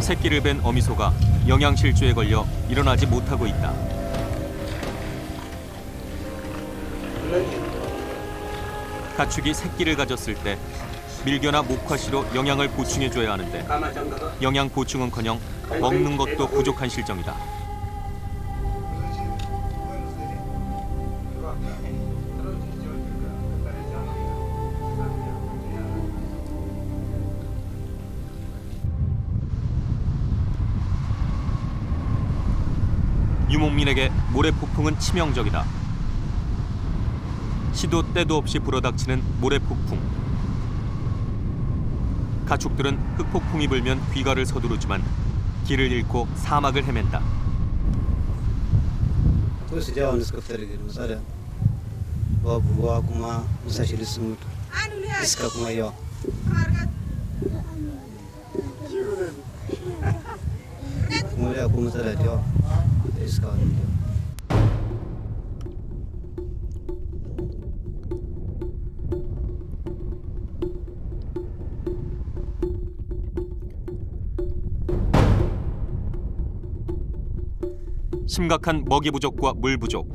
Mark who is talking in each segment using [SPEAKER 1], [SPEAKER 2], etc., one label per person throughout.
[SPEAKER 1] 새끼를 뵌 어미소가 영양실조에 걸려 일어나지 못하고 있다. 가축이 새끼를 가졌을 때 밀교나 목화시로 영양을 보충해줘야 하는데 영양 보충은커녕 먹는 것도 부족한 실정이다. 유목민에게 모래폭풍은 치명적이다. 시도 때도 없이 불어닥치는 모래폭풍. 가축들은 흙폭풍이 불면 귀가를 서두르지만 길을 잃고 사막을 헤맨다. 심각한 먹이 부족과 물 부족,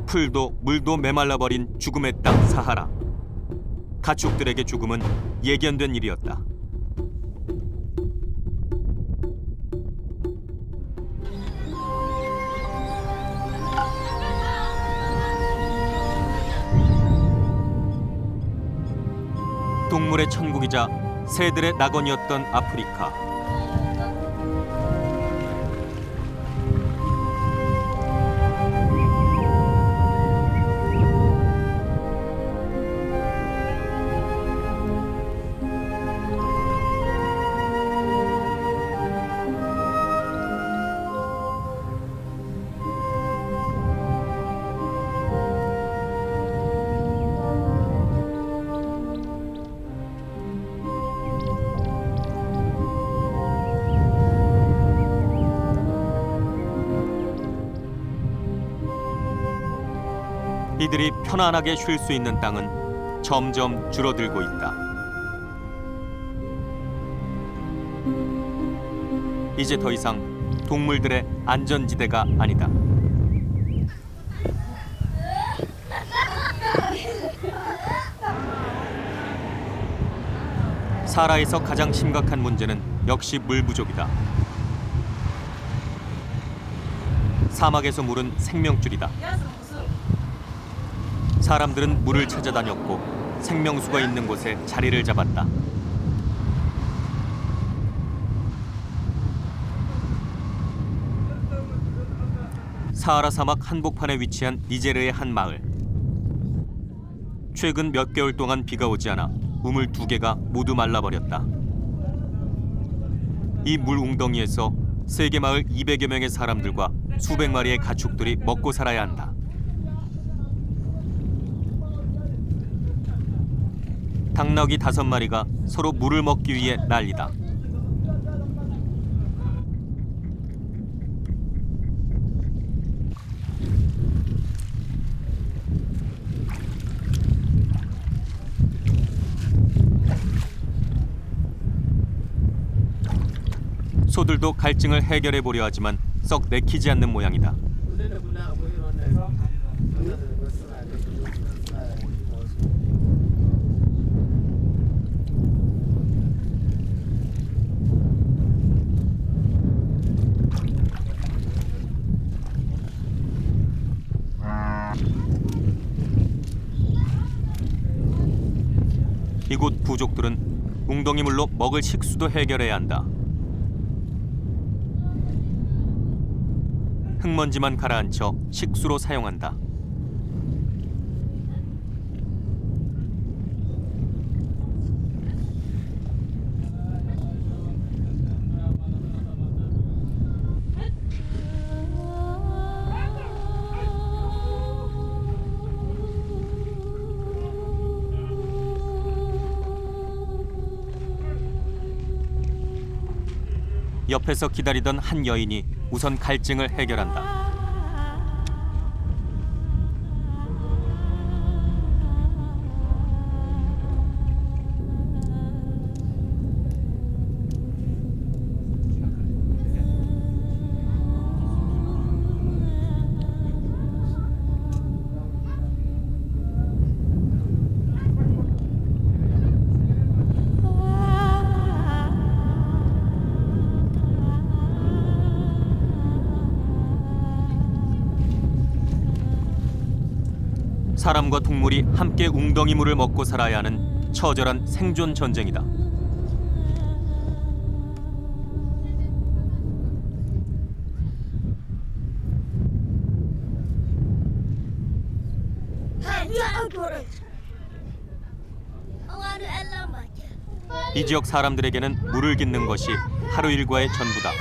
[SPEAKER 1] 풀도 물도 메말라버린 죽음의 땅 사하라. 가축들에게 죽음은 예견된 일이었다. 동물의 천국이자 새들의 낙원이었던 아프리카. 이들이 편안하게 쉴 수 있는 땅은 점점 줄어들고 있다. 이제 더 이상 동물들의 안전지대가 아니다. 사하라에서 가장 심각한 문제는 역시 물 부족이다. 사막에서 물은 생명줄이다. 사람들은 물을 찾아다녔고 생명수가 있는 곳에 자리를 잡았다. 사하라 사막 한복판에 위치한 니제르의 한 마을. 최근 몇 개월 동안 비가 오지 않아 우물 2개가 모두 말라버렸다. 이 물 웅덩이에서 세계 마을 200여 명의 사람들과 수백 마리의 가축들이 먹고 살아야 한다. 당나귀 5마리가 서로 물을 먹기 위해 난리다. 소들도 갈증을 해결해 보려 하지만 썩 내키지 않는 모양이다. 이곳 부족들은 웅덩이물로 먹을 식수도 해결해야 한다. 흙먼지만 가라앉혀 식수로 사용한다. 옆에서 기다리던 한 여인이 우선 갈증을 해결한다. 사람과 동물이 함께 웅덩이 물을 먹고 살아야 하는 처절한 생존 전쟁이다. 이 지역 사람들에게는 물을 깃는 것이 하루 일과의 전부다.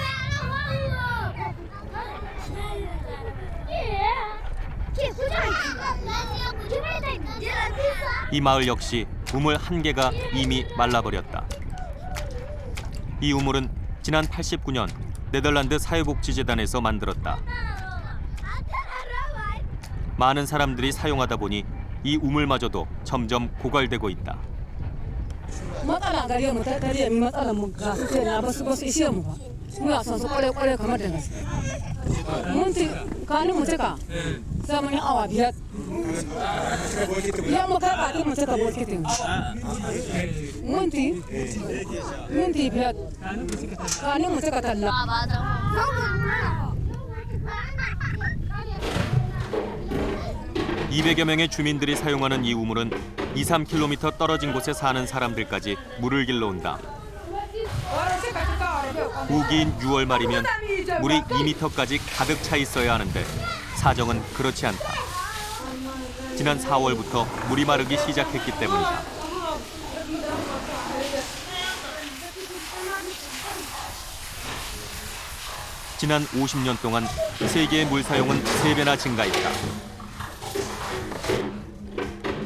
[SPEAKER 1] 이 마을 역시 우물 한 개가 이미 말라버렸다. 이 우물은 지난 89년 네덜란드 사회복지재단에서 만들었다. 많은 사람들이 사용하다 보니 이 우물마저도 점점 고갈되고 있다.
[SPEAKER 2] 맞아.
[SPEAKER 1] 200여 명의 주민들이 사용하는 이 우물은 2-3km 떨어진 곳에 사는 사람들까지 물을 길러온다. 우기인 6월 말이면 물이 2m까지 가득 차 있어야 하는데 사정은 그렇지 않다. 지난 4월부터 물이 마르기 시작했기 때문이다. 지난 50년 동안 세계의 물 사용은 3배나 증가했다.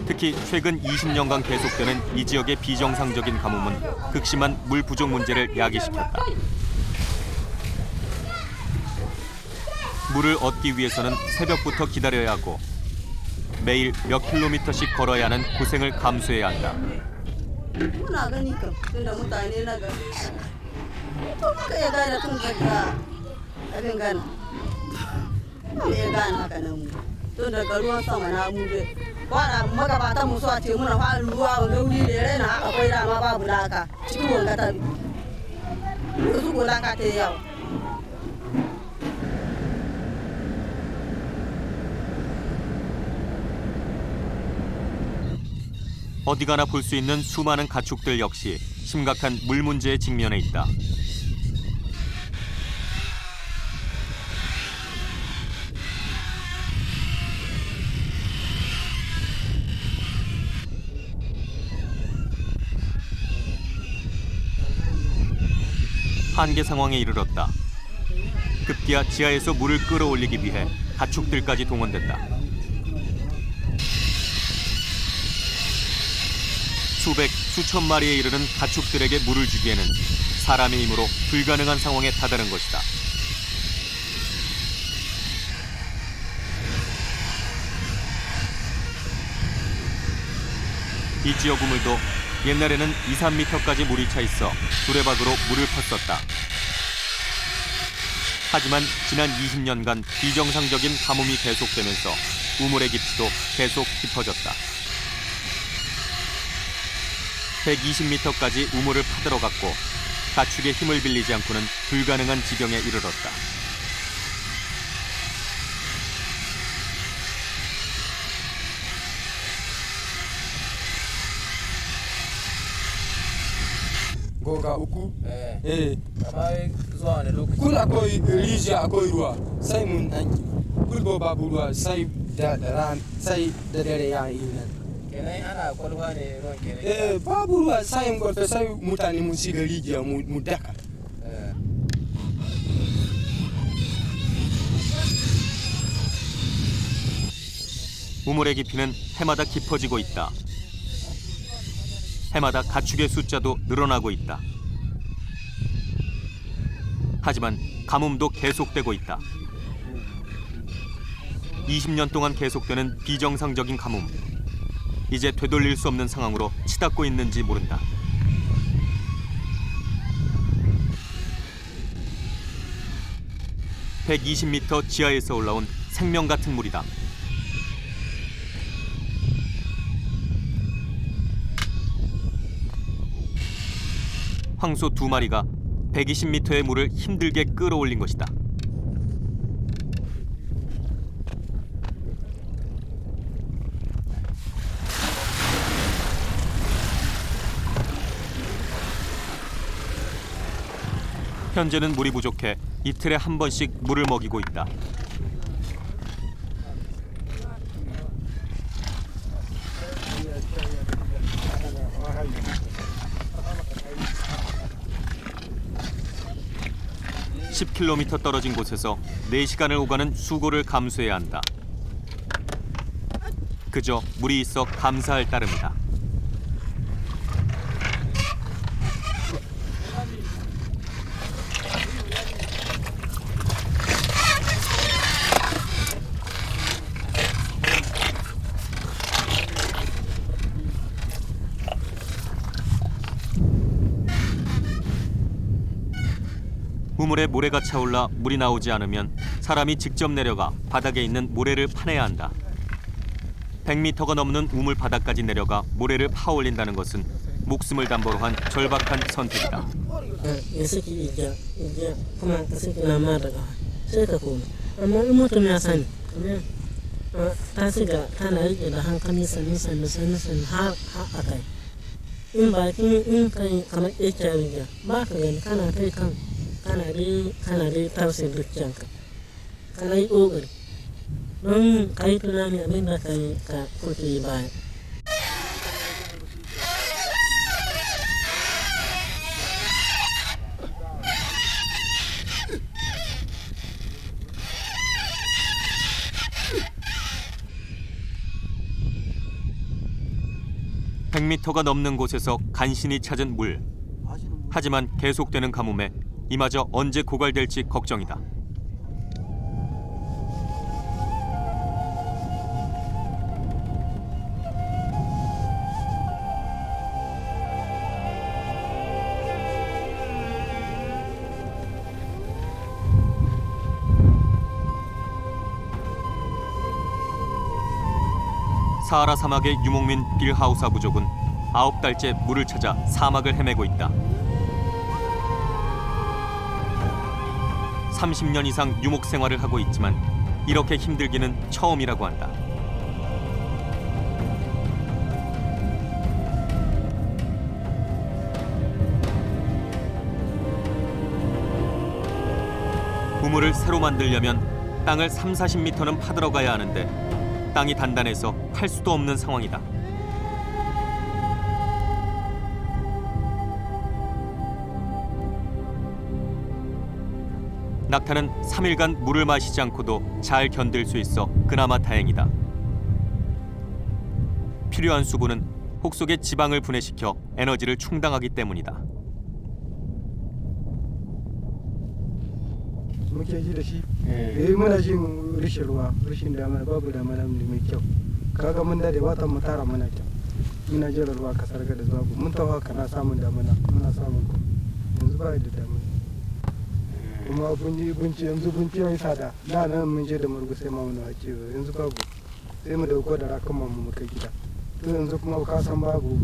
[SPEAKER 1] 특히 최근 20년간 계속되는 이 지역의 비정상적인 가뭄은 극심한 물 부족 문제를 야기시켰다. 물을 얻기 위해서는 새벽부터 기다려야 하고 매일 몇 킬로미터씩 걸어야 하는 고생을 감수해야 한다. 어디 가나 볼 수 있는 수많은 가축들 역시 심각한 물 문제에 직면해 있다. 한계 상황에 이르렀다. 급기야 지하에서 물을 끌어올리기 위해 가축들까지 동원됐다. 수백, 수천 마리에 이르는 가축들에게 물을 주기에는 사람의 힘으로 불가능한 상황에 다다른 것이다. 이 지역 우물도 옛날에는 2-3m까지 물이 차 있어 두레박으로 물을 펐었다. 하지만 지난 20년간 비정상적인 가뭄이 계속되면서 우물의 깊이도 계속 깊어졌다. 120m까지 우물을 파들어갔고 가축의 힘을 빌리지 않고는 불가능한 지경에 이르렀다.
[SPEAKER 3] Goga uku kamar zuwa ne lokaci kul akwai rijiya akwai ruwa sai mun anki kul babu ruwa sai da ran sai da dare ya yi nan kenan ana kwalwa ne ruwan kenan babu ruwa sai mun gwarfe sai mutane mun shiga rijiya mu daka
[SPEAKER 1] 우물의 깊이는 해마다 깊어지고 있다. 해마다 가축의 숫자도 늘어나고 있다. 하지만 가뭄도 계속되고 있다. 20년 동안 계속되는 비정상적인 가뭄. 이제 되돌릴 수 없는 상황으로 치닫고 있는지 모른다. (120m) 지하에서 올라온 생명 같은 물이다. 황소 2마리가 120m의 물을 힘들게 끌어올린 것이다. 현재는 물이 부족해 이틀에 한 번씩 물을 먹이고 있다. (10km) 떨어진 곳에서 4시간을 오가는 수고를 감수해야 한다. 그저 물이 있어 감사할 따름이다. 우물에 모래가 차올라 물이 나오지 않으면 사람이 직접 내려가 바닥에 있는 모래를 파내야 한다. 100m가 넘는 우물 바닥까지 내려가 모래를 파올린다는 것은 목숨을 담보로 한 절박한 선택이다.
[SPEAKER 2] Kanari tausin rutjangka. Kanai ogar. Don kai tunani abinda kai ka kunti bai.
[SPEAKER 1] (100m가) 넘는 곳에서 간신히 찾은 물. 하지만 계속되는 가뭄에 이마저 언제 고갈될지 걱정이다. 사하라 사막의 유목민 빌하우사 부족은 9달째 물을 찾아 사막을 헤매고 있다. 30년 이상 유목 생활을 하고 있지만 이렇게 힘들기는 처음이라고 한다. 우물을 새로 만들려면 땅을 30-40m는 파들어 가야 하는데 땅이 단단해서 팔 수도 없는 상황이다. 낙타는 3일간 물을 마시지 않고도 잘 견딜 수 있어 그나마 다행이다. 필요한 수분은 혹 속에 지방을 분해시켜 에너지를 충당하기 때문이다.
[SPEAKER 4] muke ji da shi muna ji rishin ruwa rishin damana babu damana mai kyau kaga mun dade ba ta mu tara mana kyau muna jira ruwa kasar ga da babu mun tawa kana samun damana muna samun yanzu ba da damana kuma bunci yanzu bunci yayi sada da nan mun je da murgu sai ma mun wace yanzu babu sai mu dauko da rakan mu kai gida to yanzu kuma ka san babu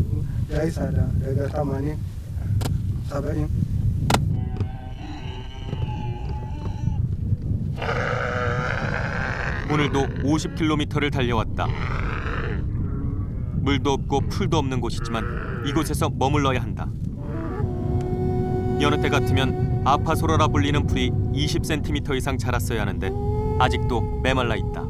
[SPEAKER 4] yayi sada daga 80 70.
[SPEAKER 1] 오늘도 50km를 달려왔다. 물도 없고 풀도 없는 곳이지만 이곳에서 머물러야 한다. 여느 때 같으면 아파소라라 불리는 풀이 20cm 이상 자랐어야 하는데 아직도 메말라 있다.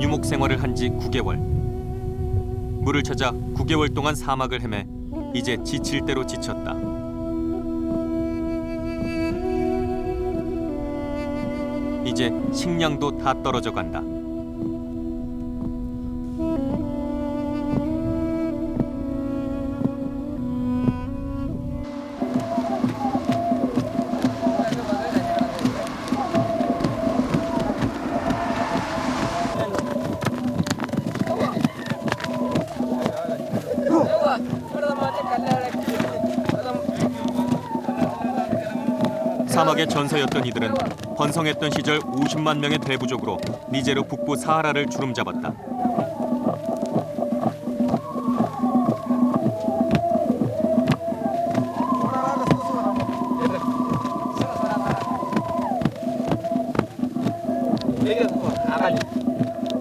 [SPEAKER 1] 유목 생활을 한 지 9개월. 물을 찾아 9개월 동안 사막을 헤매 이제 지칠 대로 지쳤다. 이제 식량도 다 떨어져 간다. 사막의 전사였던 이들은 번성했던 시절 50만 명의 대부족으로 니제르 북부 사하라를 주름잡았다.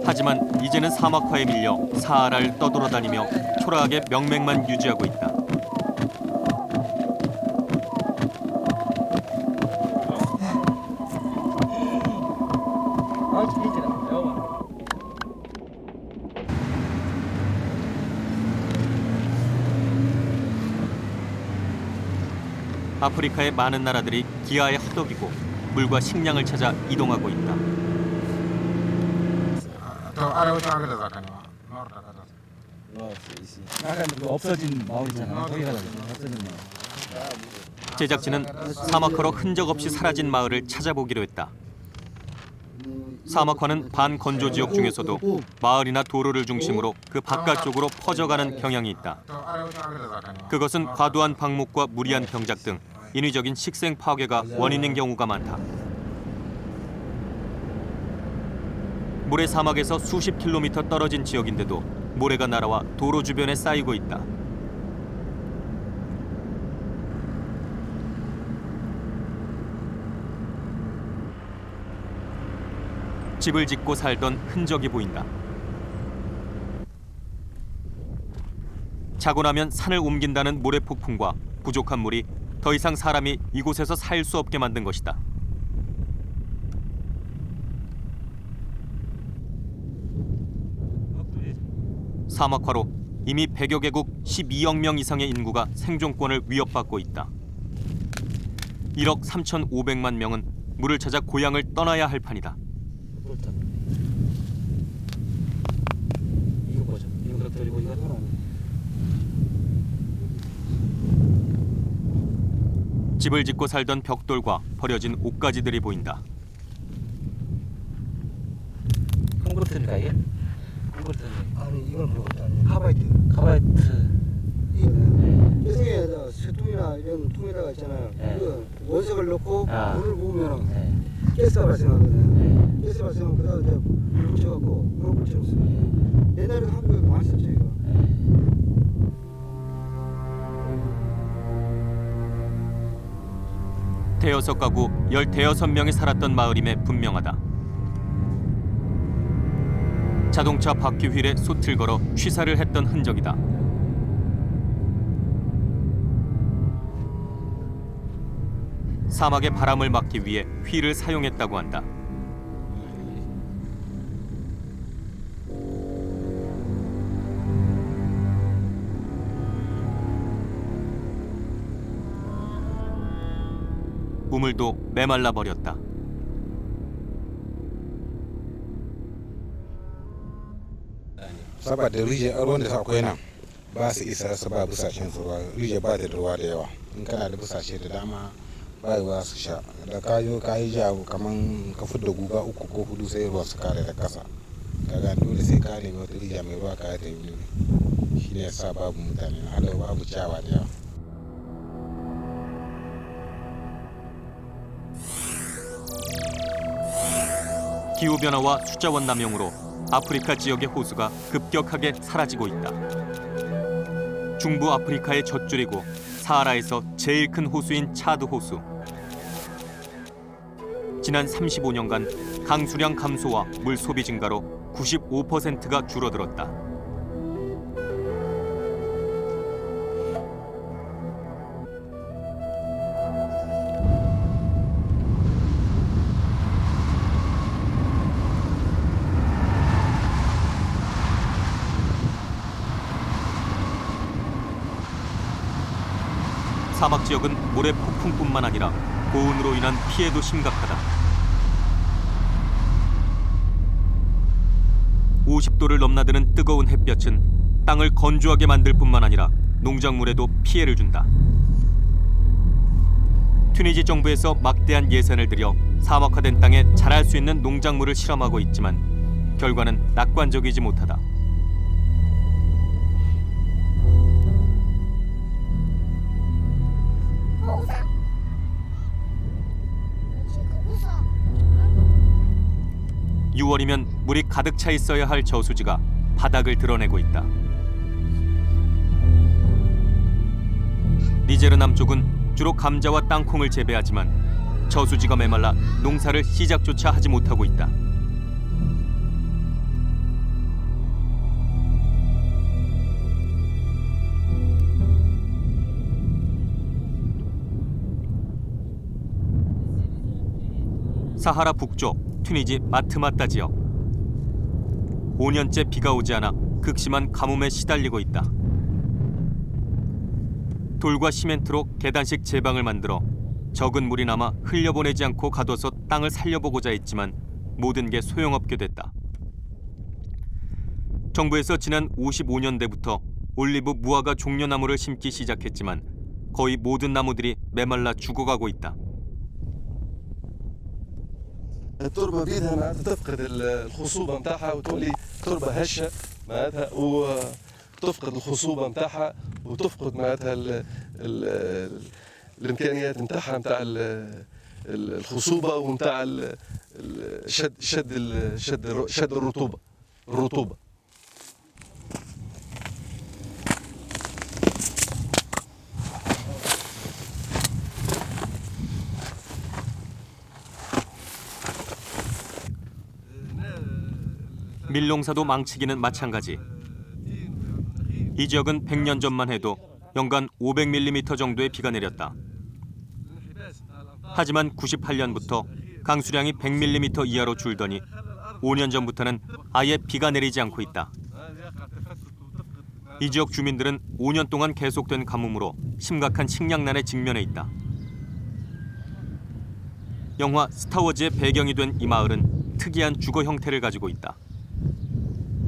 [SPEAKER 1] 하지만 이제는 사막화에 밀려 사하라를 떠돌아다니며 초라하게 명맥만 유지하고 있다. 아프리카의 많은 나라들이 기아에 허덕이고 물과 식량을 찾아 이동하고 있다.
[SPEAKER 5] 없어진 마을이잖아. 거기가 없어진 마을.
[SPEAKER 1] 제작진은 사막화로 흔적 없이 사라진 마을을 찾아보기로 했다. 사막화는 반건조 지역 중에서도 마을이나 도로를 중심으로 그 바깥쪽으로 퍼져가는 경향이 있다. 그것은 과도한 방목과 무리한 병작 등 인위적인 식생 파괴가 원인인 경우가 많다. 모래 사막에서 수십 킬로미터 떨어진 지역인데도 모래가 날아와 도로 주변에 쌓이고 있다. 집을 짓고 살던 흔적이 보인다. 자고 나면 산을 옮긴다는 모래 폭풍과 부족한 물이 더 이상 사람이 이곳에서 살 수 없게 만든 것이다. 사막화로 이미 100여 개국 12억 명 이상의 인구가 생존권을 위협받고 있다. 1억 3,500만 명은 물을 찾아 고향을 떠나야 할 판이다.
[SPEAKER 5] 이거 보죠. 이거 그리고 이거 하나.
[SPEAKER 1] 집을 짓고 살던 벽돌과 버려진 옷가지들이 보인다.
[SPEAKER 5] 콩그루트인가 이게? 콩그루트.
[SPEAKER 4] 아니 이건 그것도 아니에요. 카바이트.
[SPEAKER 5] 카바이트.
[SPEAKER 4] 계속에 쇠통이나 이런 통에다가 있잖아요.
[SPEAKER 5] 네.
[SPEAKER 4] 그 원석을 넣고
[SPEAKER 5] 아.
[SPEAKER 4] 물을 부으면
[SPEAKER 5] 네.
[SPEAKER 4] 가스가 발생하거든요.
[SPEAKER 5] 네.
[SPEAKER 4] 가스 발생하면 그다음에 이제 물 붙여갖고 물을 붙여놨어요. 옛날에 한국에 많이 썼죠 이거.
[SPEAKER 1] 대여섯 가구 15명이 살았던 마을임에 분명하다. 자동차 바퀴 휠에 솥을 걸어 취사를 했던 흔적이다. 사막의 바람을 막기 위해 휠을 사용했다고 한다. 우물도 메말라 버렸다.
[SPEAKER 6] saboda rijiyar ruwan da akwai nan ba su isa su ba busashen su ruwa rijiyar ba ta da ruwa da yawa in kana da busashe da dama ba ruwa su sha da kayi jawo kaman ka fidda guga 3 ko 4 sai ruwa su kare da kasa kaga dole sai ka nemi wata rijiya mai ruwa kaya ta yi shi ne yasa babu mutane hada babu ciyawa da yawa.
[SPEAKER 1] 기후변화와 수자원 남용으로 아프리카 지역의 호수가 급격하게 사라지고 있다. 중부 아프리카의 젖줄이고 사하라에서 제일 큰 호수인 차드 호수. 지난 35년간 강수량 감소와 물 소비 증가로 95%가 줄어들었다. 사막 지역은 모래 폭풍뿐만 아니라 고온으로 인한 피해도 심각하다. 50도를 넘나드는 뜨거운 햇볕은 땅을 건조하게 만들 뿐만 아니라 농작물에도 피해를 준다. 튀니지 정부에서 막대한 예산을 들여 사막화된 땅에 자랄 수 있는 농작물을 실험하고 있지만 결과는 낙관적이지 못하다. (6월이면) 물이 가득 차 있어야 할 저수지가 바닥을 드러내고 있다. 니제르 남쪽은 주로 감자와 땅콩을 재배하지만 저수지가 메말라 농사를 시작조차 하지 못하고 있다. 사하라 북쪽 튀니지 마트마따 지역. 5년째 비가 오지 않아 극심한 가뭄에 시달리고 있다. 돌과 시멘트로 계단식 제방을 만들어 적은 물이 남아 흘려보내지 않고 가둬서 땅을 살려보고자 했지만 모든 게 소용없게 됐다. 정부에서 지난 55년대부터 올리브 무화과 종려나무를 심기 시작했지만 거의 모든 나무들이 메말라 죽어가고 있다.
[SPEAKER 7] التربه بيدها معناتها تفقد الخصوبه نتاعها وتولي تربه هشه معناتها وتفقد الخصوبه نتاعها وتفقد معناتها الامكانيات نتاعها نتاع الخصوبه ونتاع شد الرطوبه.
[SPEAKER 1] 밀농사도 망치기는 마찬가지. 이 지역은 100년 전만 해도 연간 500mm 정도의 비가 내렸다. 하지만 98년부터 강수량이 100mm 이하로 줄더니 5년 전부터는 아예 비가 내리지 않고 있다. 이 지역 주민들은 5년 동안 계속된 가뭄으로 심각한 식량난에 직면해 있다. 영화 스타워즈의 배경이 된 이 마을은 특이한 주거 형태를 가지고 있다.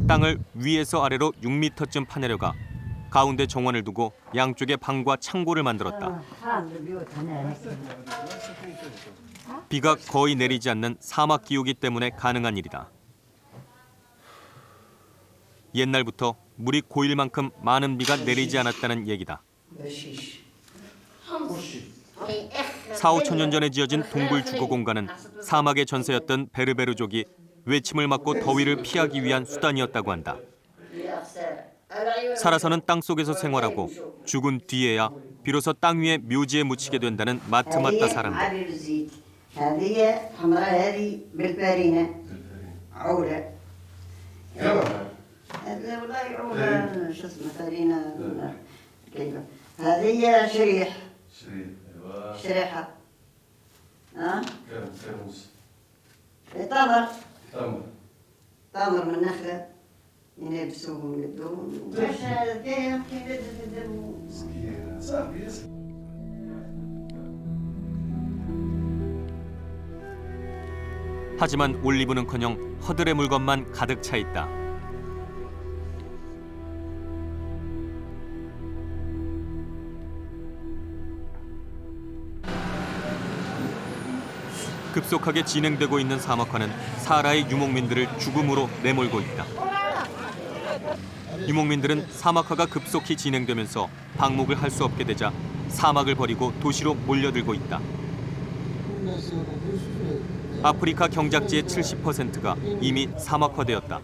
[SPEAKER 1] 땅을 위에서 아래로 6m쯤 파내려가 가운데 정원을 두고 양쪽에 방과 창고를 만들었다. 비가 거의 내리지 않는 사막 기후기 때문에 가능한 일이다. 옛날부터 물이 고일 만큼 많은 비가 내리지 않았다는 얘기다. 4, 5천 년 전에 지어진 동굴 주거 공간은 사막의 전세였던 베르베르족이 외침을 맞고 더위를 피하기 위한 수단이었다고 한다. 살아서는 땅속에서 생활하고 죽은 뒤에야 비로소 땅 위에 묘지에 묻히게 된다는 마트마따 사람들.
[SPEAKER 8] تمر من نخلة ينبسوه من الدوم باش كاين
[SPEAKER 1] 하지만 올리브는커녕 허들의 물건만 가득 차 있다. 급속하게 진행되고 있는 사막화는 사하라의 유목민들을 죽음으로 내몰고 있다. 유목민들은 사막화가 급속히 진행되면서 방목을 할 수 없게 되자 사막을 버리고 도시로 몰려들고 있다. 아프리카 경작지의 70%가 이미 사막화되었다.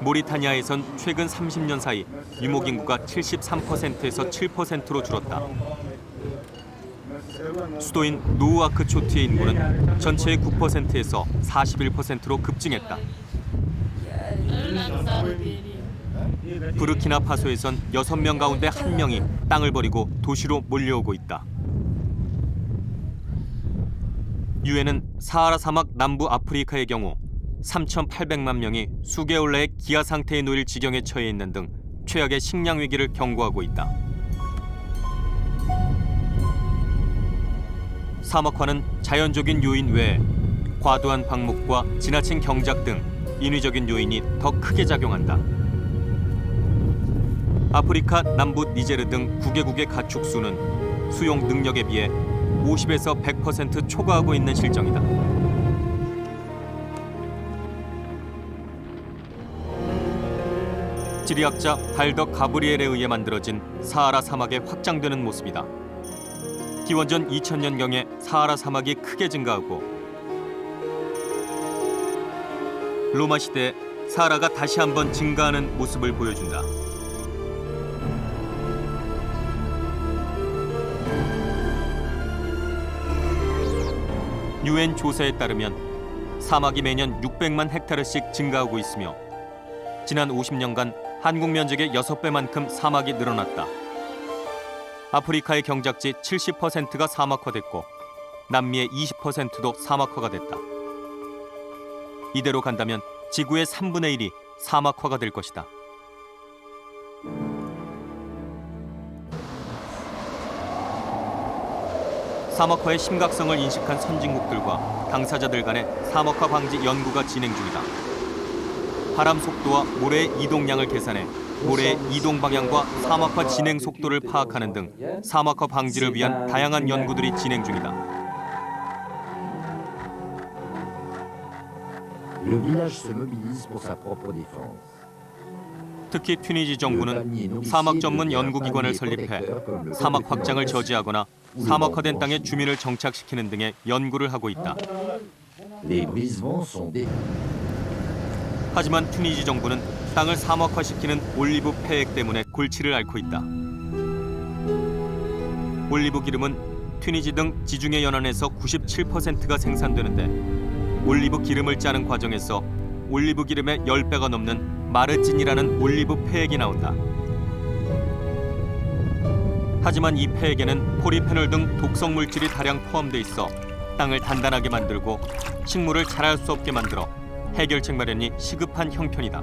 [SPEAKER 1] 모리타니아에선 최근 30년 사이 유목 인구가 73%에서 7%로 줄었다. 수도인 누우아크초트의 인구는 전체의 9%에서 41%로 급증했다. 부르키나파소에선 6명 가운데 1명이 땅을 버리고 도시로 몰려오고 있다. 유엔은 사하라 사막 남부 아프리카의 경우 3,800만 명이 수개월 내에 기아 상태에 놓일 지경에 처해 있는 등 최악의 식량 위기를 경고하고 있다. 사막화는 자연적인 요인 외에 과도한 방목과 지나친 경작 등 인위적인 요인이 더 크게 작용한다. 아프리카 남부 니제르 등 9개국의 가축 수는 수용 능력에 비해 50에서 100% 초과하고 있는 실정이다. 지리학자 발더 가브리엘에 의해 만들어진 사하라 사막의 확장되는 모습이다. 기원전 2000년경에 사하라 사막이 크게 증가하고 로마 시대에 사하라가 다시 한번 증가하는 모습을 보여준다. 유엔 조사에 따르면 사막이 매년 600만 헥타르씩 증가하고 있으며 지난 50년간 한국 면적의 6배만큼 사막이 늘어났다. 아프리카의 경작지 70%가 사막화됐고 남미의 20%도 사막화가 됐다. 이대로 간다면 지구의 3분의 1이 사막화가 될 것이다. 사막화의 심각성을 인식한 선진국들과 당사자들 간의 사막화 방지 연구가 진행 중이다. 바람 속도와 모래의 이동량을 계산해 모래의 이동 방향과 사막화 진행 속도를 파악하는 등 사막화 방지를 위한 다양한 연구들이 진행 중이다.
[SPEAKER 9] Le village se mobilise pour sa propre défense.
[SPEAKER 1] 특히 튀니지 정부는 사막 전문 연구기관을 설립해 사막 확장을 저지하거나 사막화된 땅에 주민을 정착시키는 등의 연구를 하고 있다.
[SPEAKER 9] Les brisements sont des...
[SPEAKER 1] 하지만 튀니지 정부는 땅을 사막화시키는 올리브 폐액 때문에 골치를 앓고 있다. 올리브 기름은 튀니지 등 지중해 연안에서 97%가 생산되는데 올리브 기름을 짜는 과정에서 올리브 기름의 10배가 넘는 마르진이라는 올리브 폐액이 나온다. 하지만 이 폐액에는 포리페놀 등 독성 물질이 다량 포함돼 있어 땅을 단단하게 만들고 식물을 자랄 수 없게 만들어 해결책 마련이 시급한 형편이다.